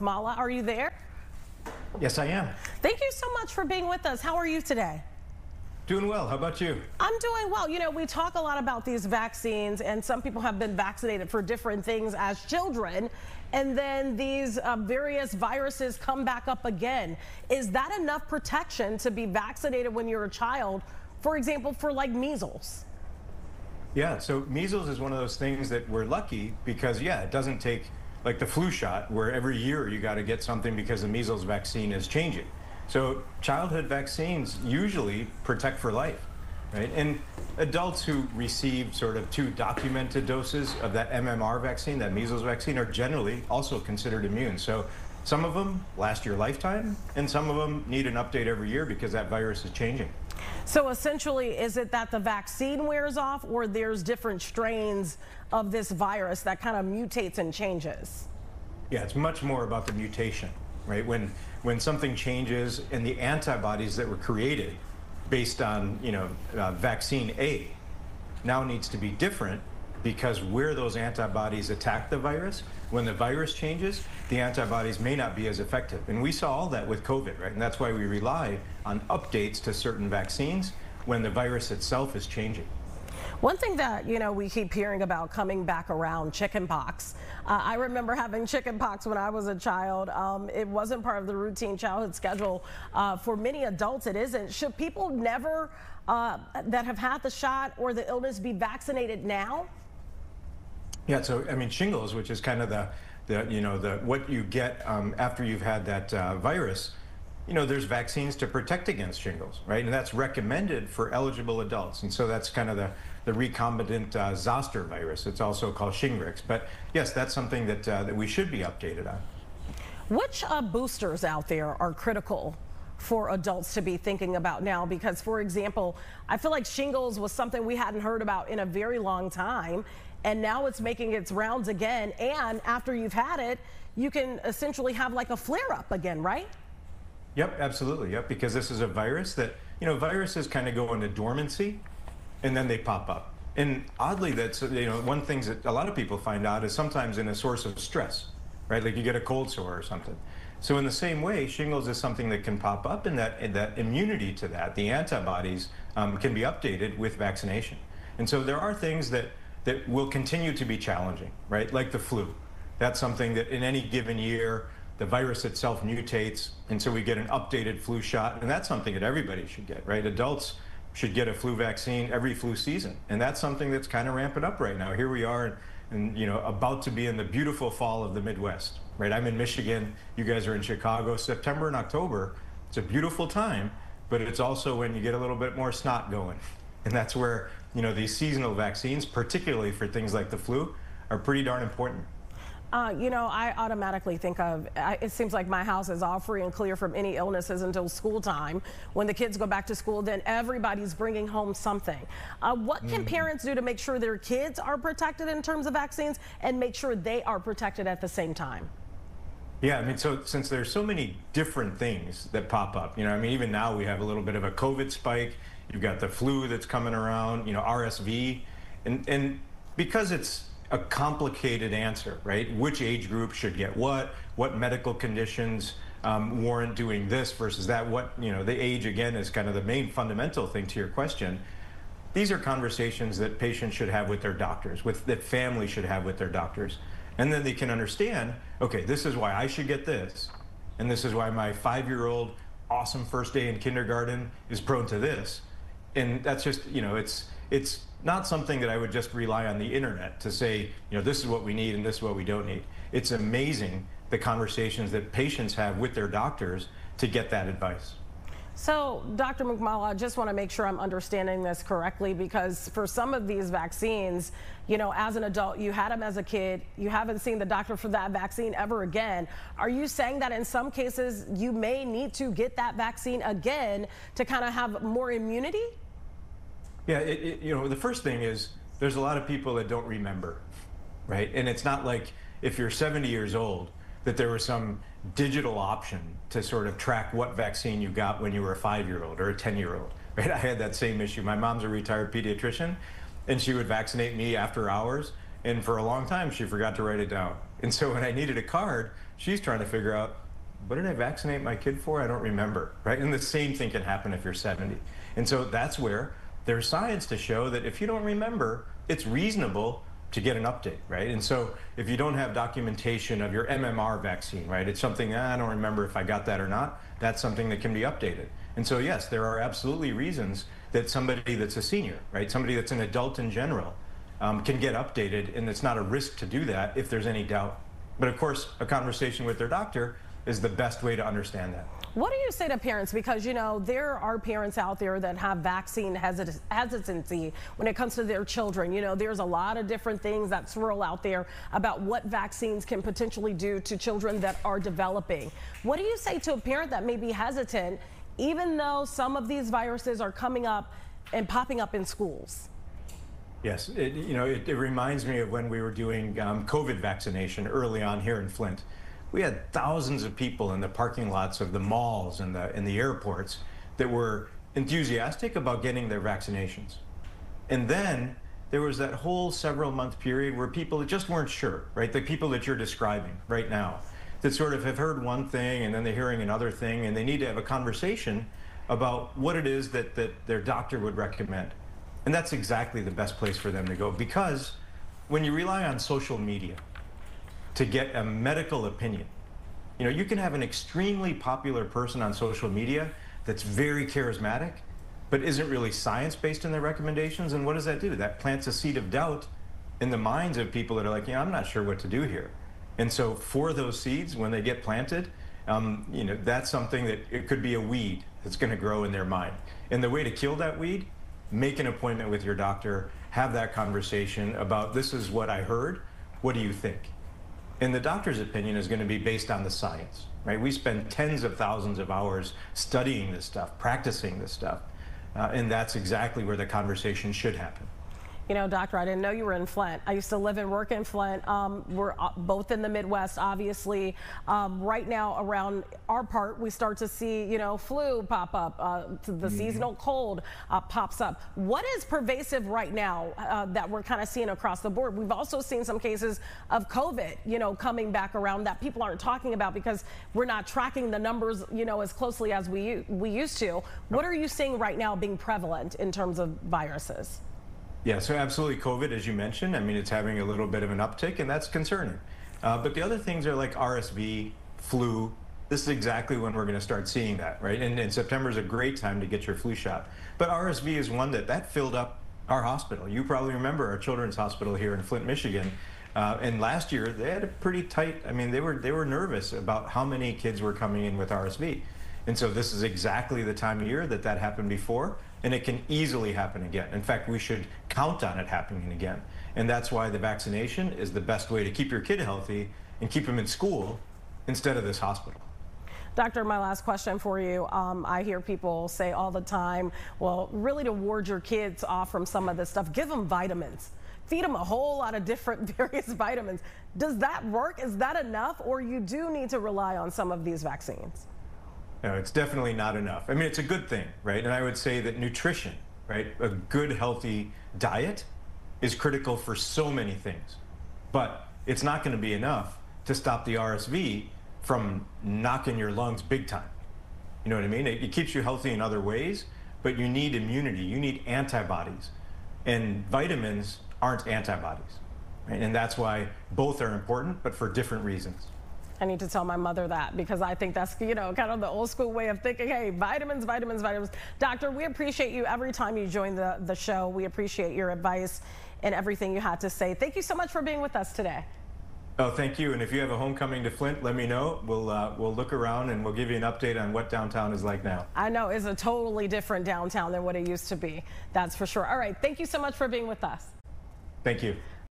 Mukkamala, are you there? Yes, I am. Thank you so much for being with us. How are you today? Doing well. How about you? I'm doing well. You know, we talk a lot about these vaccines, and some people have been vaccinated for different things as children, and then these various viruses come back up again. Is that enough protection to be vaccinated when you're a child, for example, for like measles? Yeah, so measles is one of those things that we're lucky because, yeah, it doesn't take like the flu shot where every year you got to get something because the measles vaccine is changing. So childhood vaccines usually protect for life, right? And adults who receive sort of 2 documented doses of that MMR vaccine, that measles vaccine, are generally also considered immune. So some of them last your lifetime, and some of them need an update every year because that virus is changing. So essentially, is it that the vaccine wears off, or there's different strains of this virus that kind of mutates and changes? Yeah, it's much more about the mutation, right? When something changes and the antibodies that were created based on, vaccine A now needs to be different because where those antibodies attack the virus, when the virus changes, the antibodies may not be as effective. And we saw all that with COVID, right? And that's why we rely on updates to certain vaccines when the virus itself is changing. One thing that, we keep hearing about coming back around, chickenpox. I remember having chickenpox when I was a child. It wasn't part of the routine childhood schedule. For many adults, it isn't. Should people never that have had the shot or the illness be vaccinated now? Yeah, so I mean, shingles, which is kind of the what you get after you've had that virus. There's vaccines to protect against shingles, right? And that's recommended for eligible adults. And so that's kind of the recombinant zoster virus. It's also called Shingrix. But yes, that's something that we should be updated on. Which boosters out there are critical for adults to be thinking about now? Because, for example, I feel like shingles was something we hadn't heard about in a very long time. And now it's making its rounds again. And after you've had it, you can essentially have like a flare up again, right? Yep, absolutely. Yep, because this is a virus that, viruses kind of go into dormancy and then they pop up. And oddly, that's, one thing that a lot of people find out is sometimes in a source of stress, right? Like you get a cold sore or something. So in the same way, shingles is something that can pop up, and that immunity to that, the antibodies, can be updated with vaccination. And so there are things that will continue to be challenging, right? Like the flu. That's something that in any given year, the virus itself mutates, and so we get an updated flu shot, and that's something that everybody should get, right? Adults should get a flu vaccine every flu season, and that's something that's kind of ramping up right now. Here we are, and about to be in the beautiful fall of the Midwest, right? I'm in Michigan, you guys are in Chicago. September and October, it's a beautiful time, but it's also when you get a little bit more snot going, and that's where these seasonal vaccines, particularly for things like the flu, are pretty darn important. I automatically think of, it seems like my house is all free and clear from any illnesses until school time. When the kids go back to school, then everybody's bringing home something. What can parents do to make sure their kids are protected in terms of vaccines and make sure they are protected at the same time? Yeah, I mean, so since there's so many different things that pop up, even now we have a little bit of a COVID spike. You've got the flu that's coming around, RSV, and because it's a complicated answer, right? Which age group should get what medical conditions warrant doing this versus that, the age, again, is kind of the main fundamental thing to your question. These are conversations that patients should have with their doctors, that families should have with their doctors. And then they can understand, okay, this is why I should get this, and this is why my 5-year-old awesome first day in kindergarten is prone to this. And that's just, it's not something that I would just rely on the internet to say, this is what we need and this is what we don't need. It's amazing the conversations that patients have with their doctors to get that advice. So, Dr. Mukkamala, I just want to make sure I'm understanding this correctly, because for some of these vaccines, as an adult, you had them as a kid, you haven't seen the doctor for that vaccine ever again. Are you saying that in some cases you may need to get that vaccine again to kind of have more immunity? Yeah, the first thing is there's a lot of people that don't remember, right? And it's not like if you're 70 years old that there was some digital option to sort of track what vaccine you got when you were a 5-year-old or a 10-year-old, right? I had that same issue. My mom's a retired pediatrician, and she would vaccinate me after hours, and for a long time she forgot to write it down. And so when I needed a card, she's trying to figure out, what did I vaccinate my kid for? I don't remember, right? And the same thing can happen if you're 70. And so that's where there's science to show that if you don't remember, it's reasonable to get an update, right? And so if you don't have documentation of your MMR vaccine, right, it's something, I don't remember if I got that or not, that's something that can be updated. And so yes, there are absolutely reasons that somebody that's a senior, right, somebody that's an adult in general, can get updated, and it's not a risk to do that if there's any doubt. But of course, a conversation with their doctor is the best way to understand that. What do you say to parents? Because, you know, there are parents out there that have vaccine hesitancy when it comes to their children. You know, there's a lot of different things that swirl out there about what vaccines can potentially do to children that are developing. What do you say to a parent that may be hesitant, even though some of these viruses are coming up and popping up in schools? Yes, it reminds me of when we were doing COVID vaccination early on here in Flint. We had thousands of people in the parking lots of the malls and the airports that were enthusiastic about getting their vaccinations. And then there was that whole several-month period where people just weren't sure, right? The people that you're describing right now, that sort of have heard one thing and then they're hearing another thing, and they need to have a conversation about what it is that their doctor would recommend. And that's exactly the best place for them to go, because when you rely on social media to get a medical opinion, you know, you can have an extremely popular person on social media that's very charismatic, but isn't really science-based in their recommendations. And what does that do? That plants a seed of doubt in the minds of people that are like, I'm not sure what to do here. And so for those seeds, when they get planted, that's something that it could be a weed that's going to grow in their mind. And the way to kill that weed, make an appointment with your doctor, have that conversation about, this is what I heard, what do you think? And the doctor's opinion is going to be based on the science, right? We spend tens of thousands of hours studying this stuff, practicing this stuff, and that's exactly where the conversation should happen. You know, doctor, I didn't know you were in Flint. I used to live and work in Flint. We're both in the Midwest, obviously. Right now, around our part, we start to see, you know, flu pop up. The seasonal cold pops up. What is pervasive right now that we're kind of seeing across the board? We've also seen some cases of COVID, you know, coming back around that people aren't talking about because we're not tracking the numbers, you know, as closely as we used to. What are you seeing right now being prevalent in terms of viruses? Yeah, so absolutely COVID, as you mentioned, I mean, it's having a little bit of an uptick, and that's concerning. But the other things are like RSV, flu. This is exactly when we're going to start seeing that, right? And September is a great time to get your flu shot. But RSV is one that filled up our hospital. You probably remember our children's hospital here in Flint, Michigan. And last year, they had a pretty tight, I mean, they were nervous about how many kids were coming in with RSV. And so this is exactly the time of year that happened before, and it can easily happen again. In fact, we should count on it happening again. And that's why the vaccination is the best way to keep your kid healthy and keep them in school instead of this hospital. Doctor, my last question for you. I hear people say all the time, well, really to ward your kids off from some of this stuff, give them vitamins. Feed them a whole lot of different various vitamins. Does that work? Is that enough? Or you do need to rely on some of these vaccines? No, it's definitely not enough. I mean, it's a good thing, right? And I would say that nutrition, right, a good, healthy diet is critical for so many things. But it's not going to be enough to stop the RSV from knocking your lungs big time. You know what I mean? It keeps you healthy in other ways, but you need immunity. You need antibodies. And vitamins aren't antibodies, right? And that's why both are important, but for different reasons. I need to tell my mother that, because I think that's, you know, kind of the old school way of thinking. Hey, vitamins, vitamins, vitamins. Doctor, we appreciate you every time you join the show. We appreciate your advice and everything you had to say. Thank you so much for being with us today. Oh, thank you. And if you have a homecoming to Flint, let me know. We'll look around and we'll give you an update on what downtown is like now. I know it's a totally different downtown than what it used to be. That's for sure. All right. Thank you so much for being with us. Thank you.